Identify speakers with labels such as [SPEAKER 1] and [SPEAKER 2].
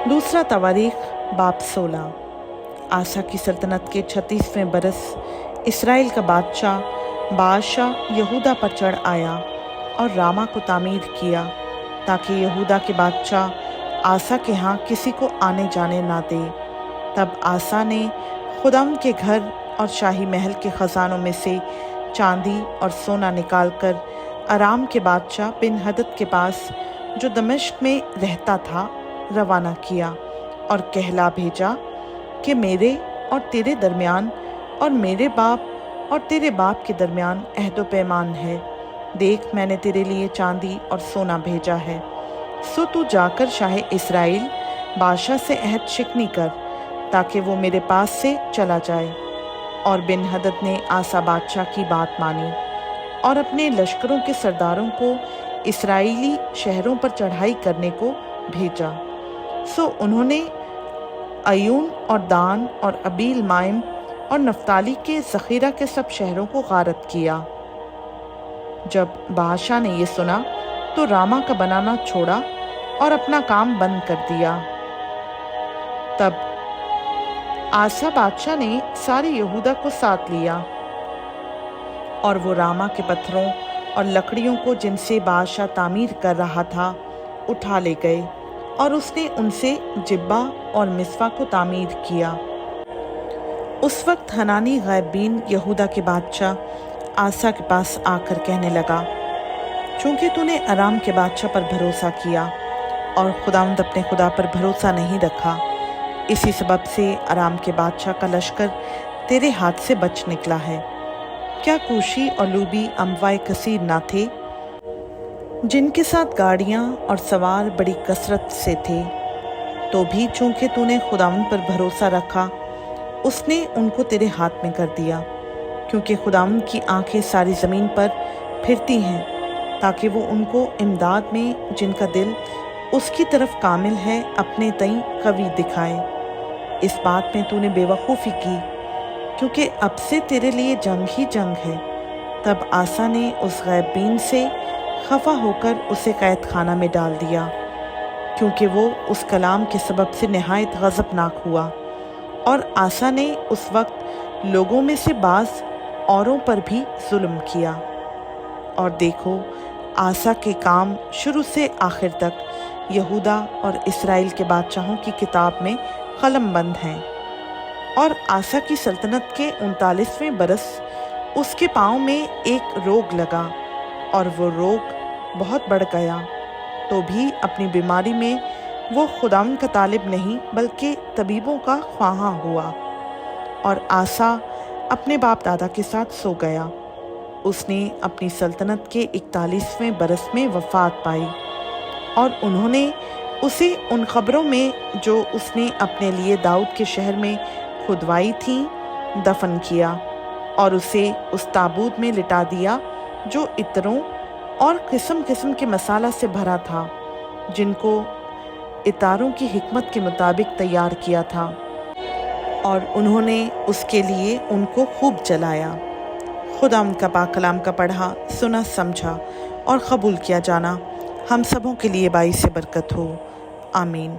[SPEAKER 1] दूसरा तवारीख बाब 16। आसा की सल्तनत के 36वें बरस इसराइल का बादशाह बादशाह यहूदा पर चढ़ आया और रामा को तामीर किया ताकि यहूदा के बादशाह आसा के यहाँ किसी को आने जाने ना दे। तब आसा ने खुदाम के घर और शाही महल के ख़जानों में से चांदी और सोना निकालकर अराम के बादशाह बिन हदद के पास जो दमिश्क में रहता था रवाना किया और कहला भेजा कि मेरे और तेरे दरमियान और मेरे बाप और तेरे बाप के दरमियान अहदो पैमान है। देख, मैंने तेरे लिए चांदी और सोना भेजा है, सो तू जाकर शाह इसराइल बादशाह से अहद शिकनी कर ताकि वो मेरे पास से चला जाए। और बिन हदद ने आसा बादशाह की बात मानी और अपने लश्करों के सरदारों को इसराइली शहरों पर चढ़ाई करने को भेजा। सो उन्होंने अयून और दान और अबील माइम और नफ्ताली के ज़ख़ीरा के सब शहरों को गारत किया। जब बादशाह ने ये सुना तो रामा का बनाना छोड़ा और अपना काम बंद कर दिया। तब आसा बादशाह ने सारे यहूदा को साथ लिया और वो रामा के पत्थरों और लकड़ियों को जिनसे बादशाह तामीर कर रहा था उठा ले गए और उसने उनसे जिब्बा और मिस्वा को तामीर किया। उस वक्त हनानी गैबीन यहूदा के बादशाह आसा के पास आकर कहने लगा, चूँकि तूने अराम के बादशाह पर भरोसा किया और खुदावंद अपने खुदा पर भरोसा नहीं रखा, इसी सबब से अराम के बादशाह का लश्कर तेरे हाथ से बच निकला है। क्या कूशी और लूबी अम्वाए कसीर ना थे जिनके साथ गाड़ियाँ और सवार बड़ी कसरत से थे? तो भी चूँकि तूने खुदावंद पर भरोसा रखा, उसने उनको तेरे हाथ में कर दिया, क्योंकि खुदावंद की आंखें सारी ज़मीन पर फिरती हैं ताकि वो उनको इमदाद में जिनका दिल उसकी तरफ कामिल है अपने तई कवी दिखाए। इस बात में तूने बेवकूफ़ी की, क्योंकि अब से तेरे लिए जंग ही जंग है। तब आसा ने उस गैबीन से खफा होकर उसे कैद खाना में डाल दिया, क्योंकि वो उस कलाम के सबब से नहायत गज़बनाक हुआ। और आसा ने उस वक्त लोगों में से बाज़ औरों पर भी जुल्म किया। और देखो, आसा के काम शुरू से आखिर तक यहूदा और इसराइल के बादशाहों की किताब में कलमबंद हैं। और आसा की सल्तनत के 39वें बरस उसके पाँव में एक रोग लगा और वो रोग बहुत बढ़ गया। तो भी अपनी बीमारी में वो खुदावंद का तालिब नहीं बल्कि तबीबों का ख्वाहां हुआ। और आसा अपने बाप दादा के साथ सो गया। उसने अपनी सल्तनत के 41वें बरस में वफ़ात पाई और उन्होंने उसे उन ख़बरों में जो उसने अपने लिए दाऊद के शहर में खुदवाई थी दफन किया और उसे उस ताबूत में लिटा दिया जो इत्तरों और किस्म किस्म के मसाला से भरा था, जिनको इतारों की हिकमत के मुताबिक तैयार किया था। और उन्होंने उसके लिए उनको खूब जलाया। खुदावंद का पाक कलाम का पढ़ा, सुना, समझा और कबूल किया जाना हम सबों के लिए बाइस बरकत हो। आमीन।